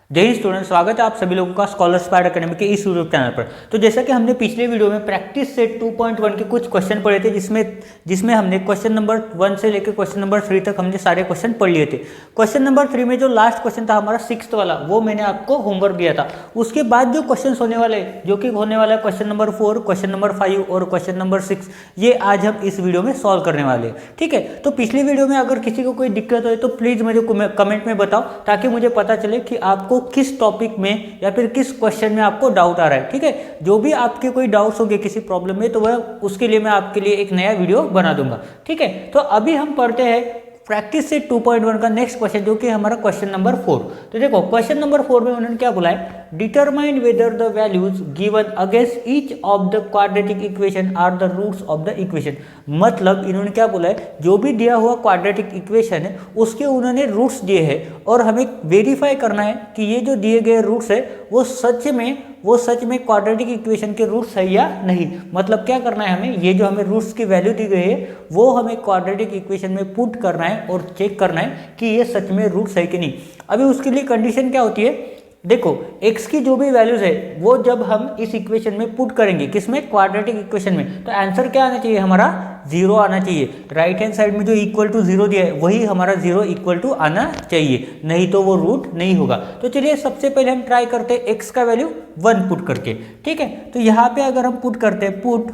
जय हिंद स्टूडेंट, स्वागत है आप सभी लोगों का स्कॉलर स्पाइड एकेडमी के इस यूट्यूब चैनल पर। तो जैसा कि हमने पिछले वीडियो में प्रैक्टिस सेट 2.1 के कुछ क्वेश्चन पढ़े थे, जिसमें हमने क्वेश्चन नंबर 1 से लेकर क्वेश्चन नंबर 3 तक हमने सारे क्वेश्चन पढ़ लिए थे। क्वेश्चन नंबर 3 में जो लास्ट क्वेश्चन था हमारा 6th वाला, वो मैंने आपको होमवर्क दिया था। उसके बाद जो क्वेश्चन होने वाले, जो कि होने वाला है क्वेश्चन नंबर 4, क्वेश्चन नंबर 5 और क्वेश्चन नंबर 6, ये आज हम इस वीडियो में सॉल्व करने वाले हैं। ठीक है, तो पिछली वीडियो में अगर किसी को कोई दिक्कत हो तो प्लीज़ मुझे कमेंट में बताओ, ताकि मुझे पता चले कि आपको किस टॉपिक में या फिर किस क्वेश्चन में आपको डाउट आ रहा है। ठीक है, जो भी आपके कोई डाउट्स होंगे किसी प्रॉब्लम में, तो वह उसके लिए मैं आपके लिए एक नया वीडियो बना दूंगा। ठीक है, तो अभी हम पढ़ते हैं प्रैक्टिस से 2.1 का नेक्स्ट क्वेश्चन, जो कि हमारा क्वेश्चन नंबर 4। तो देखो क्वेश्चन नंबर 4 में उन्होंने क्या बोला है, determine whether the values given against each of the quadratic equation are the roots of the equation. मतलब इन्होंने क्या बोला है, जो भी दिया हुआ क्वाड्रेटिक इक्वेशन है उसके उन्होंने रूट्स दिए हैं और हमें वेरीफाई करना है कि ये जो दिए गए रूट्स है वो सच में क्वाड्रेटिक इक्वेशन के रूट्स है या नहीं। मतलब क्या करना है, हमें ये जो हमें रूट्स की वैल्यू दी गई है वो हमें क्वाड्रेटिक इक्वेशन में पुट करना है और चेक करना है कि ये सच में रूट्स है कि नहीं। अभी उसके लिए कंडीशन क्या होती है, देखो x की जो भी वैल्यूज है वो जब हम इस इक्वेशन में पुट करेंगे, किसमें, क्वाड्रेटिक इक्वेशन में, तो आंसर क्या आना चाहिए, हमारा 0 आना चाहिए। राइट हैंड साइड में जो इक्वल टू 0 दिया है वही हमारा 0 इक्वल टू आना चाहिए, नहीं तो वो रूट नहीं होगा। तो चलिए सबसे पहले हम ट्राई करते हैं x का वैल्यू 1 पुट करके। ठीक है, तो यहाँ पे अगर हम पुट करते हैं, put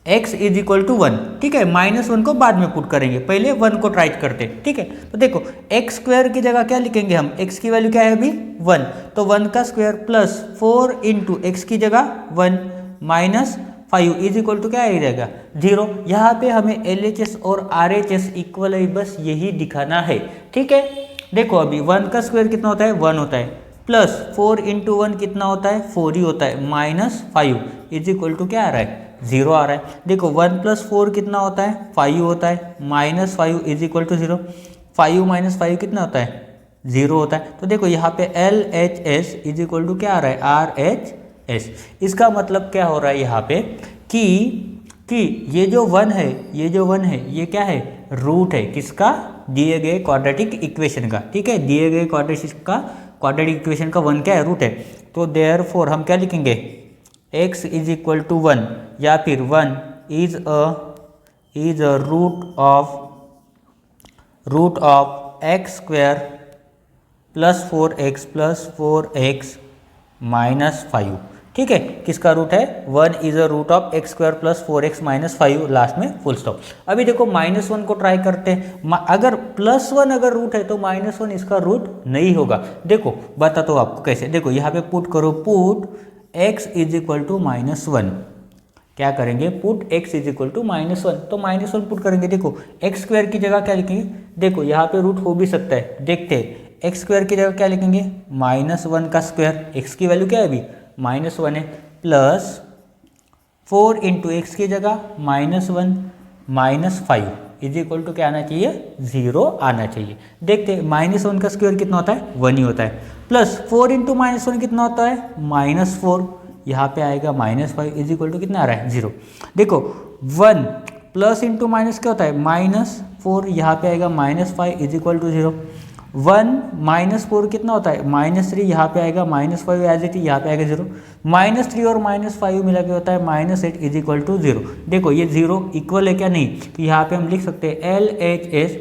x is equal to 1। ठीक है, -1 को बाद में पुट करेंगे, पहले 1 को ट्राई करते हैं। ठीक है, तो देखो x स्क्वायर की जगह क्या लिखेंगे हम, x की वैल्यू क्या है अभी 1, तो 1 का स्क्वायर प्लस 4 इंटू एक्स की जगह 1 माइनस 5 इज इक्वल टू क्या आ जाएगा 0। यहाँ पे हमें LHS और RHS इक्वल है, बस यही दिखाना है। ठीक है, देखो अभी 1 का स्क्वायर कितना होता है, 1 होता है, प्लस 4 इंटू 1 कितना होता है, 4 ही होता है, माइनस 5 इज इक्वल टू क्या आ रहा है, 0 आ रहा है। देखो 1 प्लस 4 कितना होता है, 5 होता है, minus 5 is equal to 0। 5 minus 5 कितना होता है, 0 होता है। तो देखो यहाँ पे LHS इज इक्वल टू क्या आ रहा है, RHS। इसका मतलब क्या हो रहा है यहाँ पे कि ये जो 1 है, ये क्या है, रूट है, किसका, दिए गए क्वाड्रेटिक इक्वेशन का। ठीक है, दिए गए क्वाड्रेटिक इक्वेशन का 1 क्या है, रूट है। तो देयरफॉर हम क्या लिखेंगे, x इज इक्वल टू 1 या फिर 1 is a root of x square plus 4x minus 5। ठीक है, किसका रूट है, 1 is a root of x square plus 4x minus 5, last में फुल स्टॉप। अभी देखो -1 को ट्राई करते हैं, अगर +1 अगर रूट है तो -1 इसका रूट नहीं होगा। देखो बताता हूँ आपको कैसे, देखो यहाँ पे पुट करो, put x is equal to -1। क्या करेंगे, put x is equal to -1, तो -1 पुट करेंगे। देखो एक्स स्क्वायर की जगह क्या लिखेंगे, देखो यहाँ पे रूट हो भी सकता है, देखते हैं। एक्स स्क्वायर की जगह क्या लिखेंगे, -1 का स्क्वायर, x की वैल्यू क्या है अभी -1 है, प्लस 4 इंटू एक्स की जगह -1 माइनस 5 इज इक्वल टू क्या आना चाहिए, 0 आना चाहिए। देखते हैं -1 का स्क्वायर कितना होता है, 1 ही होता है, प्लस 4 इंटू -1 कितना होता है, -4, यहाँ पे आएगा -5 इज इक्वल टू कितना आ रहा है, 0। देखो 1 प्लस इंटू माइनस क्या होता है, -4, यहाँ पे आएगा -5 इज इक्वल टू 0। 1 -4 कितना होता है, -3, यहाँ पे आएगा -5 एज इट, यहाँ पे आएगा 0। -3 और -5 मिला के होता है -8 इज इक्वल टू 0। देखो ये 0 इक्वल है क्या, नहीं, तो यहाँ पे हम लिख सकते हैं LHS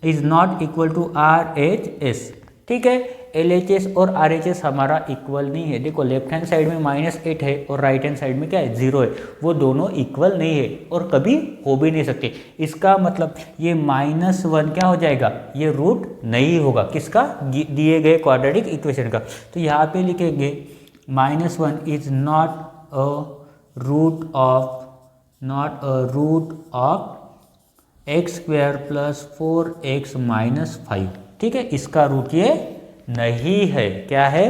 is not equal to RHS। ठीक है, LHS और RHS हमारा इक्वल नहीं है। देखो लेफ्ट हैंड साइड में -8 है और राइट हैंड साइड में क्या है, 0 है, वो दोनों इक्वल नहीं है और कभी हो भी नहीं सकते। इसका मतलब ये -1 क्या हो जाएगा, ये रूट नहीं होगा, किसका, दिए गए क्वाड्रेटिक इक्वेशन का। तो यहाँ पे लिखेंगे -1 is not a root of x square plus 4x minus 5। ठीक है, इसका रूट ये नहीं है, क्या है,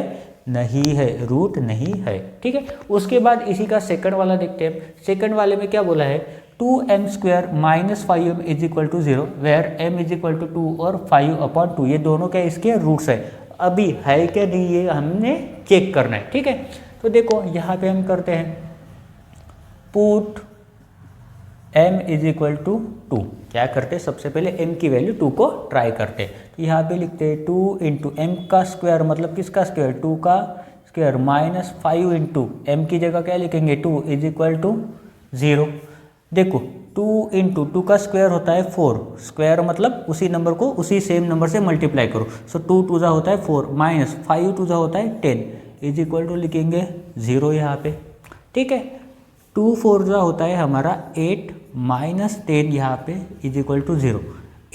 नहीं है, रूट नहीं है। ठीक है, उसके बाद इसी का सेकंड वाला देखते हैं। सेकंड वाले में क्या बोला है, 2m² minus 5m is equal to 0 where m is equal to 2 और 5/2, ये दोनों क्या इसके रूट्स है। अभी है क्या नहीं, ये हमने चेक करना है। ठीक है, तो देखो यहाँ पे हम करते हैं, put m is equal to 2। क्या करते हैं, सबसे पहले m की वैल्यू 2 को ट्राई करते हैं। तो यहाँ पे लिखते हैं 2 इंटू एम का स्क्वायर, मतलब किसका स्क्वायर, 2 का स्क्वायर, माइनस 5 इंटू एम की जगह क्या लिखेंगे 2 इज इक्वल टू 0। देखो 2 इंटू 2 का स्क्वायर होता है 4, स्क्वायर मतलब उसी नंबर को उसी सेम नंबर से मल्टीप्लाई करो। सो 2 टू जा होता है 4, माइनस 5 टू जा होता है 10 इज इक्वल टू लिखेंगे 0 यहाँ पे। ठीक है, 2 4 जा होता है हमारा 8, माइनस 10 यहाँ पे इज इक्वल टू 0।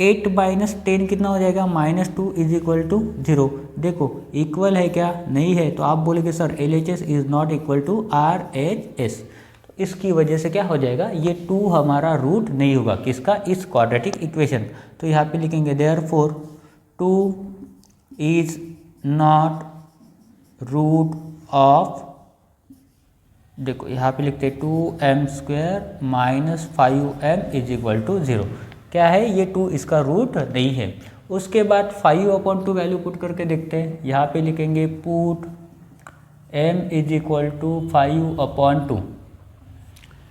8 माइनस 10 कितना हो जाएगा, -2 इज इक्वल टू 0। देखो इक्वल है क्या, नहीं है, तो आप बोलेंगे sir LHS is not equal to RHS। तो इसकी वजह से क्या हो जाएगा, ये 2 हमारा रूट नहीं होगा किसका, इस क्वाड्रेटिक इक्वेशन। तो यहाँ पे लिखेंगे therefore 2 is not root of, देखो यहाँ पे लिखते हैं 2m² minus 5m is equal to 0। क्या है, ये 2 इसका रूट नहीं है। उसके बाद 5/2 वैल्यू पुट करके देखते हैं। यहाँ पे लिखेंगे put m is equal to 5/2।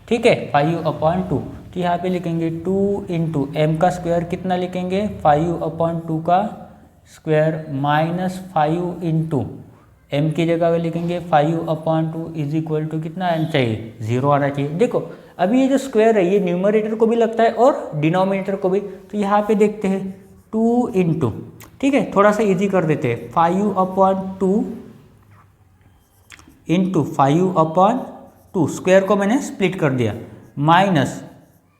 ठीक है, 5/2। तो यहाँ पे लिखेंगे 2 इंटू एम का स्क्वायर कितना लिखेंगे 5/2 का स्क्वायर, माइनस 5 इंटू m की जगह पे लिखेंगे 5/2 इज इक्वल टू कितना आना चाहिए, 0 आना चाहिए। देखो अभी ये जो स्क्वायर है ये न्यूमरेटर को भी लगता है और डिनोमिनेटर को भी। तो यहाँ पे देखते हैं 2 इंटू, ठीक है थोड़ा सा इजी कर देते हैं, 5/2 इंटू 5/2, स्क्वायर को मैंने स्प्लिट कर दिया, minus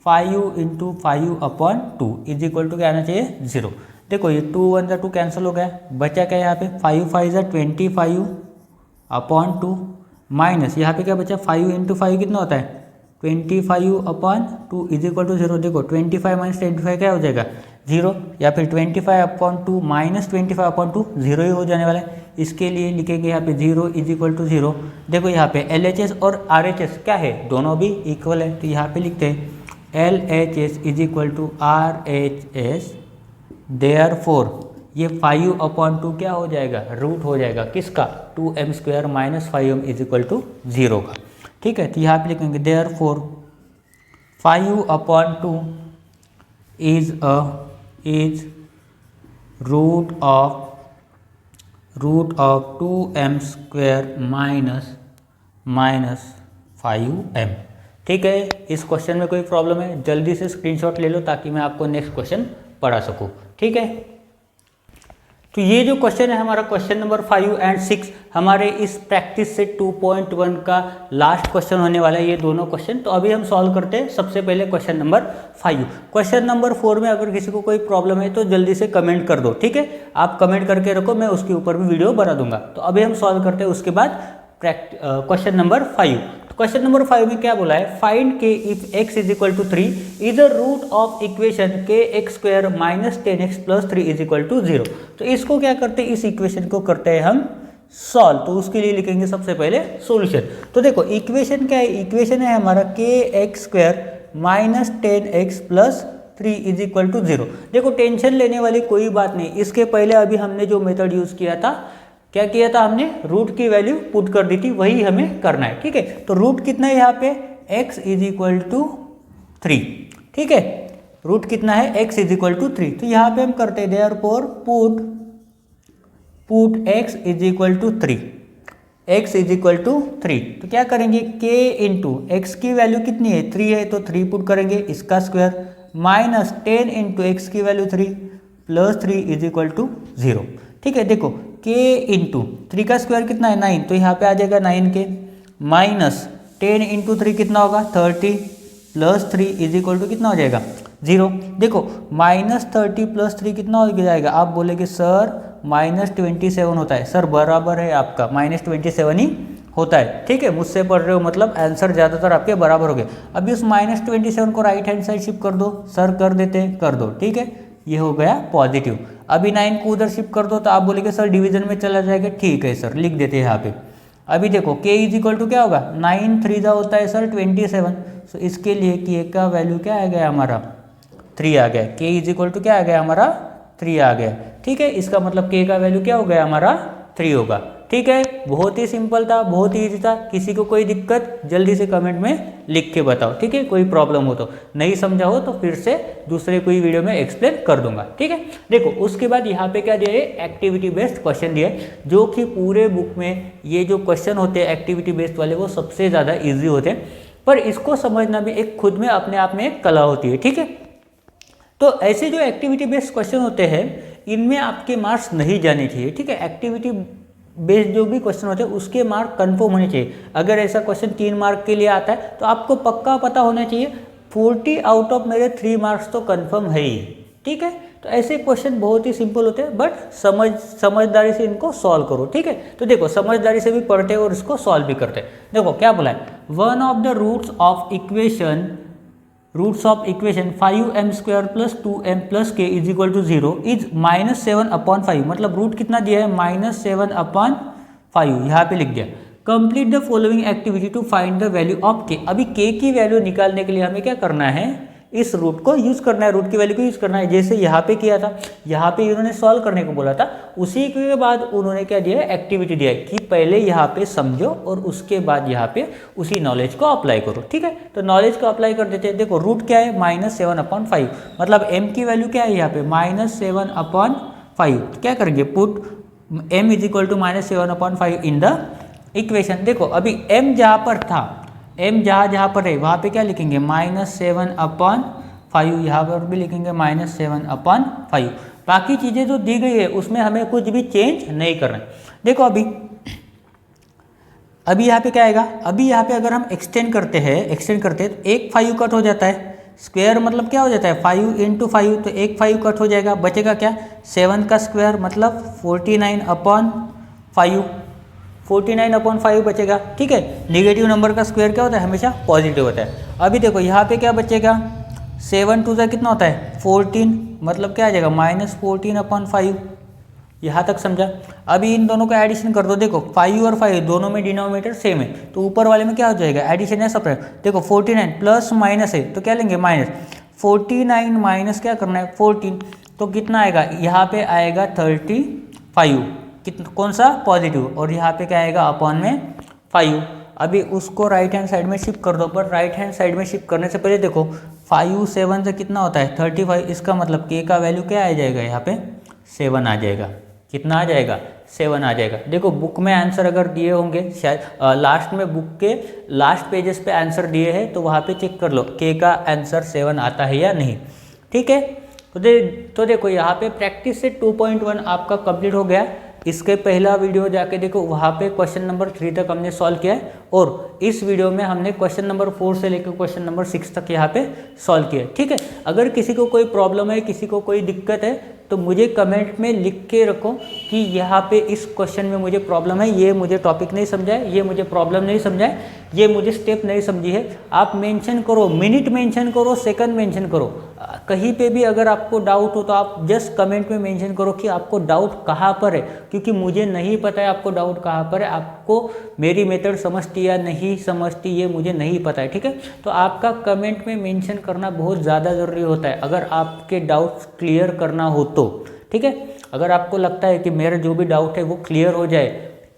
5 into 5/2 is equal to क्या आना चाहिए 0। देखो ये 2 1 2 कैंसिल हो गया, बचा क्या यहाँ पे 5 5 25/2, माइनस यहाँ पे क्या बचा 5 इंटू 5 कितना होता है 25/2 इज इक्वल टू 0। देखो 25 माइनस 25 क्या हो जाएगा 0, या फिर 25/2 माइनस 25/2 0 ही हो जाने वाला है। इसके लिए लिखेंगे यहाँ पे 0 इज इक्वल टू 0। देखो यहाँ पे LHS और RHS क्या है, दोनों भी इक्वल है। तो यहाँ पे लिखते हैं LHS is equal to RHS, therefore ये 5/2 क्या हो जाएगा, रूट हो जाएगा किसका 2m² minus 5m is equal to 0 का। ठीक है, तो यहाँ पे लिखेंगे therefore 5/2 is root of 2m² minus 5m। ठीक है, इस क्वेश्चन में कोई प्रॉब्लम है जल्दी से स्क्रीनशॉट ले लो ताकि मैं आपको नेक्स्ट क्वेश्चन पढ़ा सकूँ। ठीक है, तो ये जो क्वेश्चन है हमारा क्वेश्चन नंबर 5 एंड 6 हमारे इस प्रैक्टिस सेट 2.1 का लास्ट क्वेश्चन होने वाला है, ये दोनों क्वेश्चन। तो अभी हम सॉल्व करते हैं सबसे पहले क्वेश्चन नंबर 5। क्वेश्चन नंबर 4 में अगर किसी को कोई प्रॉब्लम है तो जल्दी से कमेंट कर दो। ठीक है, आप कमेंट करके रखो, मैं उसके ऊपर भी वीडियो बना दूंगा। तो अभी हम सॉल्व करते हैं, उसके बाद क्वेश्चन नंबर 5। क्वेश्चन नंबर 5 में क्या बोला है, find k if x is equal to 3 is the root of equation kx² minus 10x plus 3 is equal to 0। तो इसको क्या करते हैं, इस इक्वेशन को करते हैं हम सॉल्व। तो उसके लिए लिखेंगे सबसे पहले सॉल्यूशन। तो देखो इक्वेशन क्या है, इक्वेशन है हमारा kx² minus 10x plus 3 is equal to 0। देखो टेंशन लेने वाली कोई बात नहीं, इसके पहले अभी हमने जो मेथड यूज किया था, क्या किया था हमने, रूट की वैल्यू पुट कर दी थी, वही हमें करना है। ठीक है, तो रूट कितना है यहाँ पे x इज इक्वल टू 3। ठीक है, रूट कितना है x इज इक्वल टू 3। तो यहाँ पे हम करते हैं therefore put x is equal to 3, x is equal to 3। तो क्या करेंगे k इंटू एक्स की वैल्यू कितनी है 3 है, तो 3 पुट करेंगे, इसका स्क्वायर, माइनस 10 इंटू एक्स की value 3 plus 3 is equal to 0। ठीक है, देखो k इंटू 3 का स्क्वायर कितना है 9, तो यहाँ पे आ जाएगा 9k, माइनस 10 इंटू 3 कितना होगा 30 प्लस 3 इज इक्वल टू कितना हो जाएगा 0। देखो माइनस 30 प्लस 3 कितना हो जाएगा, आप बोलेंगे सर -27 होता है। सर बराबर है आपका, -27 ही होता है। ठीक है, मुझसे पढ़ रहे हो मतलब आंसर ज़्यादातर आपके बराबर हो गए। अभी उस -27 को राइट हैंड साइड शिफ्ट कर दो, सर कर देते हैं, कर दो। ठीक है, ये हो गया पॉजिटिव। अभी 9 को उधर शिफ्ट कर दो, तो आप बोलेंगे सर डिवीजन में चला जाएगा। ठीक है सर, लिख देते हैं यहाँ पे। अभी देखो k इज इक्वल टू क्या होगा 9 3 जा होता है सर 27। सो इसके लिए k का वैल्यू क्या आ गया हमारा 3 आ गया। k इज इक्वल टू क्या आ गया हमारा 3 आ गया। ठीक है, इसका मतलब k का वैल्यू क्या हो गया हमारा 3 होगा। ठीक है, बहुत ही सिंपल था, बहुत ही ईजी था। किसी को कोई दिक्कत जल्दी से कमेंट में लिख के बताओ, ठीक है। कोई प्रॉब्लम हो तो, नहीं समझा हो तो फिर से दूसरे कोई वीडियो में एक्सप्लेन कर दूंगा, ठीक है। देखो उसके बाद यहाँ पे क्या दिया है, एक्टिविटी बेस्ड क्वेश्चन दिया है, जो कि पूरे बुक में ये जो क्वेश्चन होते हैं एक्टिविटी बेस्ड वाले वो सबसे ज़्यादा ईजी होते हैं, पर इसको समझना भी एक खुद में अपने आप में एक कला होती है, ठीक है। तो ऐसे जो एक्टिविटी बेस्ड क्वेश्चन होते हैं इनमें आपके मार्क्स नहीं जाने चाहिए, ठीक है। एक्टिविटी बेस्ड जो भी क्वेश्चन होते हैं उसके मार्क कंफर्म होने चाहिए। अगर ऐसा क्वेश्चन 3 मार्क के लिए आता है तो आपको पक्का पता होना चाहिए 40 आउट ऑफ मेरे 3 मार्क्स तो कंफर्म है ही, ठीक है। तो ऐसे क्वेश्चन बहुत ही सिंपल होते हैं, बट समझदारी से इनको सॉल्व करो, ठीक है। तो देखो समझदारी से भी पढ़ते हैं और इसको सॉल्व भी करते हैं। देखो क्या बोला है, one of the roots of equation 5m² + 2m + k = 0 इज -7/5, मतलब रूट कितना दिया है, -7/5, यहाँ पे लिख दिया। Complete the following activity to find the value of k। अभी k की वैल्यू निकालने के लिए हमें क्या करना है, इस रूट को यूज करना है, रूट की वैल्यू को यूज करना है। जैसे यहाँ पे किया था, यहाँ पे इन्होंने सॉल्व करने को बोला था, उसी के बाद उन्होंने क्या दिया है, एक्टिविटी दिया है कि पहले यहाँ पे समझो और उसके बाद यहाँ पे उसी नॉलेज को अप्लाई करो, ठीक है। तो नॉलेज को अप्लाई कर देते हैं। देखो रूट क्या है, -7/5, मतलब m की वैल्यू क्या है यहाँ पे, -7/5। क्या करेंगे, put m = -7/5 in the equation. देखो अभी m जहाँ पर था, m जहाँ पर है वहाँ पे क्या लिखेंगे, -7/5, यहाँ पर भी लिखेंगे -7/5। बाकी चीज़ें जो दी गई है उसमें हमें कुछ भी चेंज नहीं करना है। देखो अभी यहाँ पे क्या आएगा, अभी यहाँ पे अगर हम एक्सटेंड करते हैं तो एक 5 कट हो जाता है, स्क्वायर मतलब क्या हो जाता है 5 × 5, तो एक 5 कट हो जाएगा, बचेगा क्या 7 का स्क्वायर मतलब 49/5, 49/5 बचेगा, ठीक है। नेगेटिव नंबर का स्क्वायर क्या होता है, हमेशा पॉजिटिव होता है। अभी देखो यहाँ पे क्या बचेगा, 7 × 2 कितना होता है 14, मतलब क्या आ जाएगा -14/5। यहाँ तक समझा। अभी इन दोनों का एडिशन कर दो, देखो 5 और 5 दोनों में डिनोमिनेटर सेम है, तो ऊपर वाले में क्या हो जाएगा, एडिशन है सब। देखो 49 प्लस माइनस है तो क्या लेंगे माइनस, 49 माइनस क्या करना है 14, तो कितना आएगा, यहाँ पे आएगा 35, कौन सा पॉजिटिव, और यहाँ पे क्या आएगा अपॉन में 5। अभी उसको राइट हैंड साइड में शिफ्ट कर दो, पर राइट हैंड साइड में शिफ्ट करने से पहले देखो 5 7 से कितना होता है 35, इसका मतलब k का वैल्यू क्या आ जाएगा, यहाँ पे 7 आ जाएगा। कितना आ जाएगा, 7 आ जाएगा। देखो बुक में आंसर अगर दिए होंगे शायद लास्ट में, बुक के लास्ट पेजेस पे आंसर दिए हैं तो वहाँ पे चेक कर लो k का आंसर 7 आता है या नहीं, ठीक है। तो देखो यहाँ पे प्रैक्टिस से 2.1 आपका कंप्लीट हो गया। इसके पहला वीडियो जाके देखो, वहाँ पे क्वेश्चन नंबर 3 तक हमने सॉल्व किया है, और इस वीडियो में हमने क्वेश्चन नंबर 4 से लेकर क्वेश्चन नंबर 6 तक यहाँ पे सॉल्व किया है, ठीक है। अगर किसी को कोई प्रॉब्लम है, किसी को कोई दिक्कत है, तो मुझे कमेंट में लिख के रखो कि यहाँ पे इस क्वेश्चन में मुझे प्रॉब्लम है, ये मुझे टॉपिक नहीं समझा है, ये मुझे प्रॉब्लम नहीं समझा है, ये मुझे स्टेप नहीं समझी है। आप मेंशन करो, मिनट मेंशन करो, सेकंड मेंशन करो, कहीं पे भी अगर आपको डाउट हो तो आप जस्ट कमेंट में मेंशन करो कि आपको डाउट कहाँ पर है, क्योंकि मुझे नहीं पता है आपको डाउट कहाँ पर है, आपको मेरी मेथड समझती या नहीं समझती ये मुझे नहीं पता है, ठीक है। तो आपका कमेंट में मेंशन करना बहुत ज़्यादा ज़रूरी होता है अगर आपके डाउट्स क्लियर करना हो तो, ठीक है। अगर आपको लगता है कि मेरा जो भी डाउट है वो क्लियर हो जाए,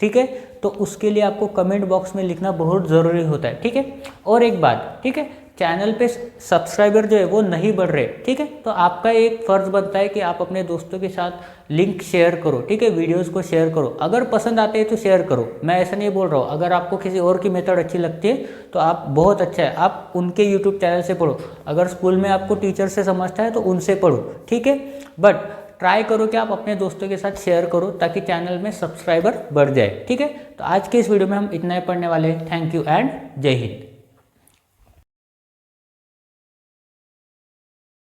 ठीक है, तो उसके लिए आपको कमेंट बॉक्स में लिखना बहुत ज़रूरी होता है, ठीक है। और एक बात, ठीक है, चैनल पे सब्सक्राइबर जो है वो नहीं बढ़ रहे, ठीक है, तो आपका एक फ़र्ज़ बनता है कि आप अपने दोस्तों के साथ लिंक शेयर करो, ठीक है, वीडियोस को शेयर करो। अगर पसंद आते हैं तो शेयर करो, मैं ऐसा नहीं बोल रहा हूँ। अगर आपको किसी और की मेथड अच्छी लगती है तो आप बहुत अच्छा है, आप उनके यूट्यूब चैनल से पढ़ो। अगर स्कूल में आपको टीचर से समझता है तो उनसे पढ़ो, ठीक है, बट ट्राई करो कि आप अपने दोस्तों के साथ शेयर करो ताकि चैनल में सब्सक्राइबर बढ़ जाए, ठीक है। तो आज के इस वीडियो में हम इतना ही पढ़ने वाले हैं। थैंक यू एंड जय हिंद।